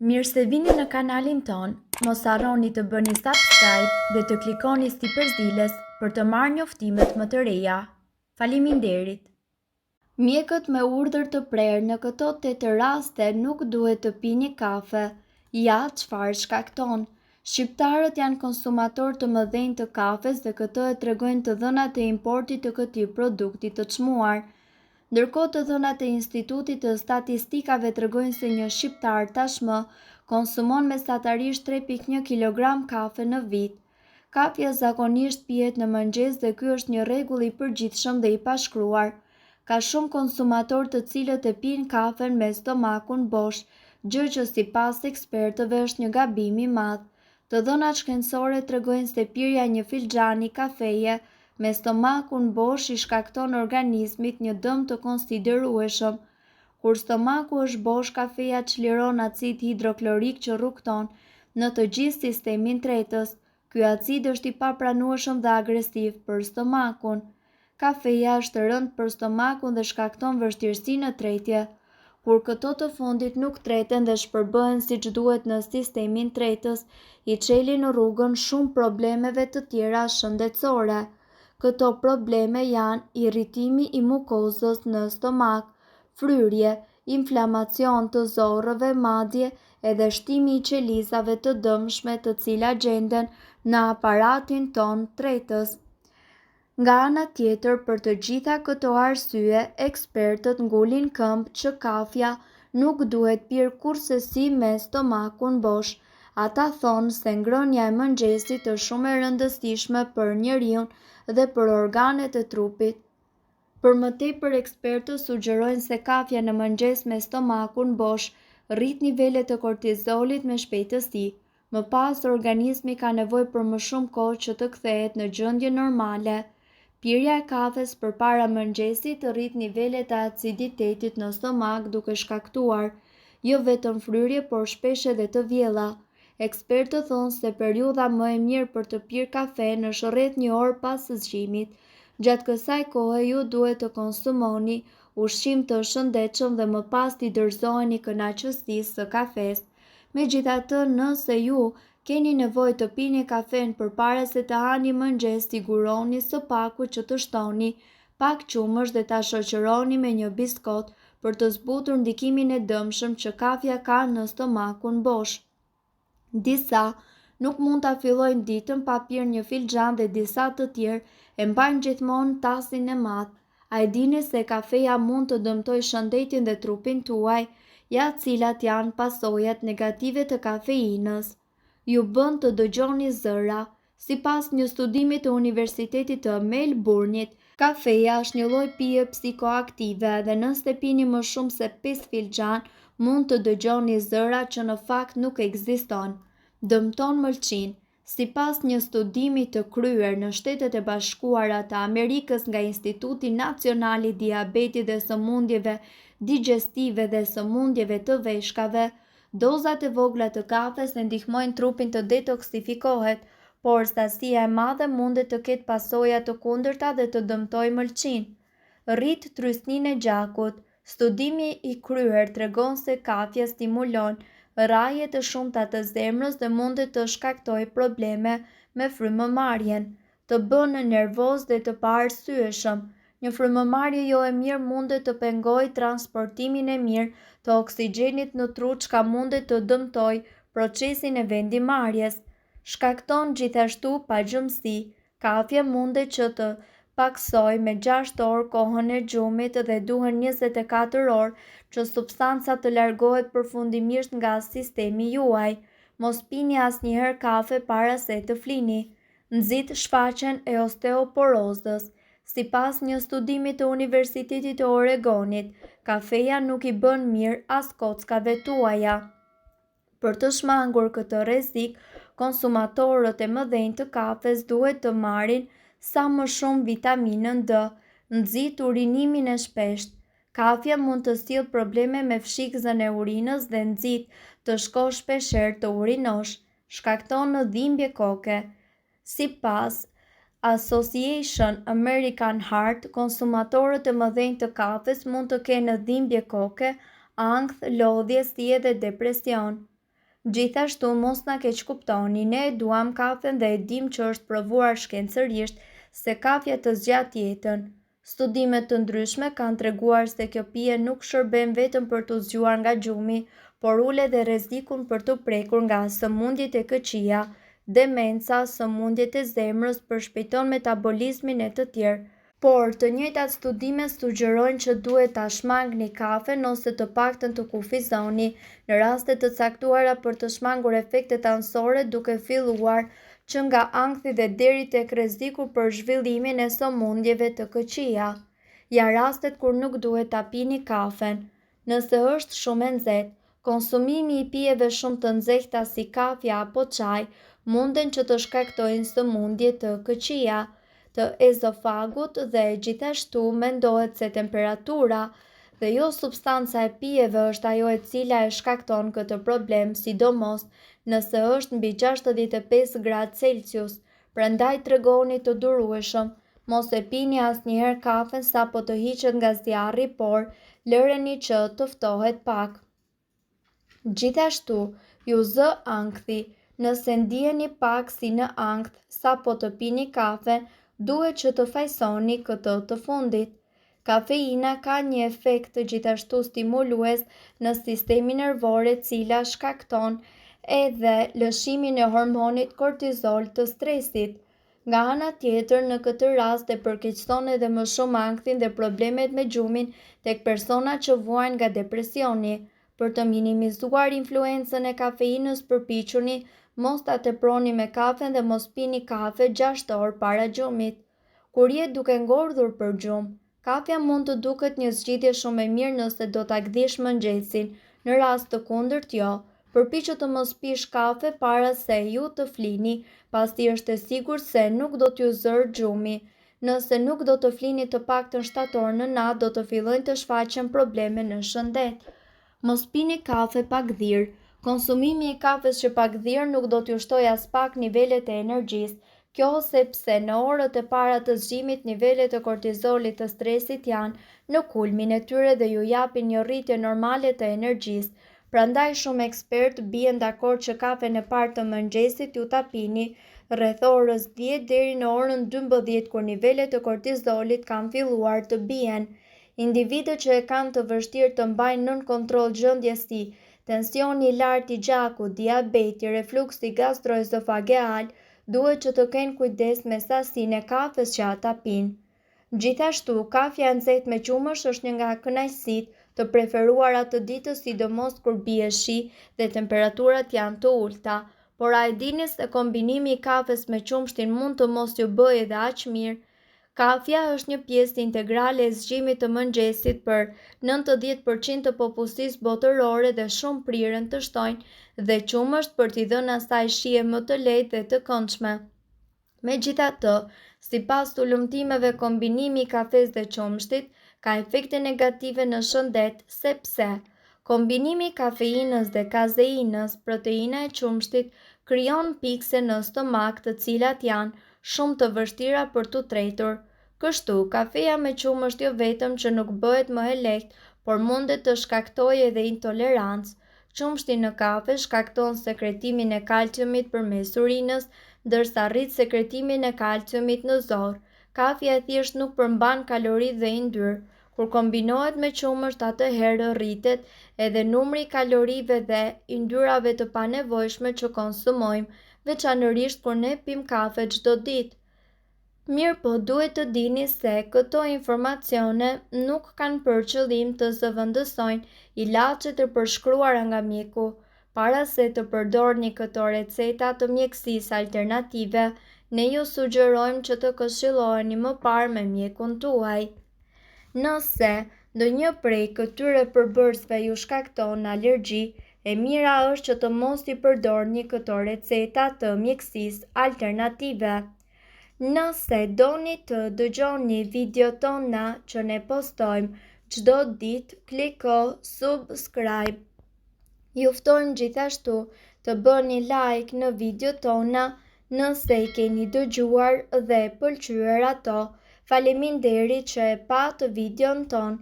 Mirë se vini në kanalin ton, mos harroni të bëni subscribe dhe të klikoni si përzieles për të marrë njoftimet më të reja. Faleminderit! Mjekët me urdhër të prerë në këto 8 raste nuk duhet të pini kafe. Ja, çfarë shkakton? Shqiptarët janë konsumatorë të mëdhenj të kafes dhe këtë e tregojnë të dhënat e importit të këtij produkti të çmuar. Ndërkohë të dhënat e Institutit të Statistikave tregojnë se një shqiptar tashmë konsumon mesatarisht 3.1 kg kafe në vit. Kafja zakonisht pihet në mëngjes dhe ky është një rregull i përgjithshëm dhe i pashkruar. Ka shumë konsumatorë të cilët e pinë kafen me stomakun bosh, gjë që sipas ekspertëve është një gabim i madh. Të dhënat shkencore tregojnë se pirja një filxhani kafeje me stomakun bosh i shkakton organizmit një dëm të konsiderueshëm. Kur stomaku është bosh, kafeja çliron acid hidroklorik që rrugton në të gjithë sistemin tretës. Ky acid është i papranueshëm dhe agresiv për stomakun. Kafeja është e rëndë për stomakun dhe shkakton vështirësi në tretje. Kur këto të fundit nuk treten dhe shpërbëhen siç duhet në sistemin tretës, i çelin në rrugën shumë problemeve të tjera shëndetësore. Këto probleme janë irritimi i mukozës në stomak, fryrje, inflamacion të zorrëve, madje edhe shtimi i qelizave të dëmshme të cilat gjenden në aparatin ton tretës. Nga ana tjetër, për të gjitha këto arsye, ekspertët ngulin këmbë që kafja nuk duhet pirë kurrësi me stomakun bosh. Ata thonë se ngrënia e mëngjesit është shumë e rëndësishme për njeriun dhe për organet e trupit. Për më tepër, ekspertët sugjerojnë se kafja në mëngjes me stomakun bosh rrit nivelet e kortizolit me shpejtësi. Më pas, organizmi ka nevojë për më shumë kohë që të kthehet në gjendje normale. Pirja e kafes përpara mëngjesit rrit nivelet e aciditetit në stomak duke shkaktuar jo vetëm fryrje, por shpesh edhe të vjella. Ekspertët thonë se periudha më e mirë për të pirë kafen është rreth 1 orë pas zgjimit. Gjatë kësaj kohe ju duhet të konsumoni ushqim të shëndetshëm dhe më pas t'i dorëzoheni kënaqësisë së kafes. Megjithatë, nëse ju keni nevojë të pini kafen përpara se të hani mëngjes, siguroni së paku që të shtoni pak qumësh dhe ta shoqëroni me një biskot për të zbutur ndikimin e dëmshëm që kafja ka në stomakun bosh. Disa nuk mund ta fillojnë ditën pa pirë një filxhan dhe disa të tjerë e mbajnë gjithmonë tasin e madh. A e dini se kafeja mund të dëmtojë shëndetin dhe trupin tuaj? Ja, cilat janë pasojat negative të kafeinës? Ju bën të dëgjoni zëra. Sipas një studimi të Universitetit të Melbourne-it, kafeja është një lloj pije psikoaktive dhe nëse pini më shumë se 5 filxhan, mund të dëgjoni zëra që në fakt nuk ekziston. Dëmton mëlçin. Sipas një studimi të kryer në Shtetet e Bashkuara të Amerikës nga Instituti Nacional i Diabetit dhe Sëmundjeve Digjestive dhe Sëmundjeve të Veshkave, dozat e vogla të kafes e ndihmojnë trupin të detoksifikohet, por sasia e madhe mundet të ketë pasoja të kundërta dhe të dëmtojë mëlçin. Rrit trysninë e gjakut. Studimi i kryer tregon se kafja stimulon rraje të shumta të zemrës dhe mundet të shkaktojë probleme me frymëmarrjen, të bën nervoz dhe të paarsyeshëm. Një frymëmarrje jo e mirë mundet të pengojë transportimin e mirë të oksigjenit në tru, çka mundet të dëmtojë procesin e vendimarrjes. Shkakton gjithashtu pagjumsi. Kafja mundet që të paksojë me 6 orë kohën e gjumit dhe duhen 24 orë që substanca të largohet përfundimisht nga sistemi juaj. Mos pini asnjëherë kafe para se të flini. Nxit shfaqjen e osteoporozës. Sipas një studimi të Universitetit të Oregonit, kafeja nuk i bën mirë as kockave tuaja. Për të shmangur këtë rrezik, konsumatorët e mëdhenj të kafes duhet të marrin sa më shumë vitaminën D. Nxit urinimin e shpeshtë. Kafja mund të sjellë probleme me fshikëzën e urinës dhe nxit të shkosh shpeshherë të urinosh. Shkakton dhimbje koke. Sipas Association American Heart, konsumatorët e mëdhenj të kafes mund të kenë dhimbje koke, ankth, lodhje, si edhe depresion. Gjithashtu mos na keq kuptoni, ne e duam kafen dhe e dim që është provuar shkencërisht se kafja të zgjat jetën. Studime të ndryshme kanë treguar se kjo pije nuk shërben vetëm për të zgjuar nga gjumi, por ul edhe rrezikun për të prekur nga sëmundjet e këqija, demenca, sëmundjet e zemrës, përshpejton metabolizmin e të tjerë. Por të njëjtat studime sugjerojnë që duhet ta shmangni kafen ose të paktën të kufizoni në raste të caktuara për të shmangur efektet anësore, duke filluar që nga ankthi dhe deri tek rreziku për zhvillimin e sëmundjeve të këqija. Janë rastet kur nuk duhet ta pini kafen. Nëse është shumë e nxehtë, konsumimi i pijeve shumë të nxehta si kafja apo çaj munden që të shkaktojnë sëmundje të këqija të ezofagut dhe gjithashtu mendohet se temperatura dhe jo substanca e pijeve është ajo e cila e shkakton këtë problem, sidomos nëse është mbi 65 gradë Celsius. Prandaj tregoni të durueshëm, mos e pini asnjëherë kafen sapo të hiqet nga zjarri, por lëreni që të ftohet pak. Gjithashtu, ju zë ankthi. Nëse ndiheni pak si në ankth sapo të pini kafe, duhet që të fajsoni këtë të fundit. Kafeina ka një efekt gjithashtu stimulues në sistemin nervor, e cila shkakton edhe lëshimin e hormonit kortizol të stresit. Nga ana tjetër, në këtë rast e përkeqëson edhe më shumë ankthin dhe problemet me gjumin tek personat që vuajnë nga depresioni. Për të minimizuar influencën e kafeinës, përpiquni mos ta teproni me kafen dhe mos pini kafe 6 orë para gjumit. Kur je duke ngordhur për gjumë, kafja mund të duket një zgjidhje shumë e mirë nëse do ta gdhish mëngjesin. Në rast të kundërt, jo. Përpiqu të mos pish kafe para se ju të flini, pasi është e sigurt se nuk do t'ju zërë gjumi. Nëse nuk do të flini të paktën 7 orë në natë, do të fillojnë të shfaqen probleme në shëndet. Mos pini kafe pa gdhir. Konsumimi i kafes që pa gdhir nuk do t'ju shtojë as pak nivelet e energjisë. Kjo sepse në orët e para të zgjimit nivelet e kortizolit të stresit janë në kulmin e tyre dhe ju japin një rritje normale të energjisë. Prandaj shumë ekspertë bien dakord që kafen e parë të mëngjesit ju ta pini rreth orës 10 deri në orën 12 kur nivelet e kortizolit kanë filluar të bien. Individët që e kanë të vështirë të mbajnë nën kontroll gjendjes si tensioni i lartë i gjakut, diabeti, refluksi gastroezofageal, duhet që të kenë kujdes me sasinë e kafes që ata pinë. Gjithashtu, kafja e nxehtë me qumësht është një nga kënaqësitë të preferuara të ditës, sidomos kur bie shi dhe temperaturat janë të ulta. Por a e dini se kombinimi i kafes me qumshtin mund të mos ju bëjë edhe aq mirë? Kafja është një pjesë integrale e zgjimit të mëngjesit për 90% të popullsisë botërore dhe shumë prirën të shtojnë dhe qumësht për t'i dhënë asaj shije më të lehtë dhe të këndshme. Megjithatë, sipas ulëmtimeve, kombinimi i kafes dhe qumshtit ka efekte negative në shëndet, sepse kombinimi i kafeinës dhe kazeinës, proteina e qumshtit, krijon pikse në stomak, të cilat janë shumë të vështira për t'u tretur. Kështu, kafeja me qumësht jo vetëm që nuk bëhet më e lehtë, por mundet të shkaktojë edhe intolerancë. Qumshti në kafe shkakton sekretimin e kalciumit përmes urinës, ndërsa rrit sekretimin e kalciumit në zorë. Kafja e thjesht nuk përmban kalori dhe yndyrë. Kur kombinohet me qumësht, atëherë rritet edhe numri i kalorive dhe yndyrave të panevojshme që konsumojmë, veçanërisht kur ne pim kafe çdo ditë. Mirë po, duhet të dini se këto informacione nuk kanë për qëllim të zëvendësojnë ilaçet e përshkruara nga mjeku. Para se të përdorni këto receta të mjekësisë alternative, ne ju sugjerojmë që të këshilloheni më parë me mjekun tuaj. Nëse ndonjë prej këtyre përbërësve ju shkakton alergji, e mira është që të mos i përdorni këto receta të mjekësisë alternative. Nëse doni të dëgjoni video tona që ne postojmë çdo ditë, kliko subscribe. Ju ftojmë gjithashtu të bëni like në video tona nëse i keni dëgjuar dhe pëlqyer ato. Faleminderit që e pat videon ton.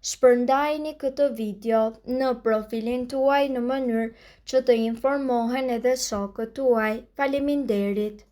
Shpërndajini këtë video në profilin tuaj në mënyrë që të informohen edhe shokët tuaj. Faleminderit!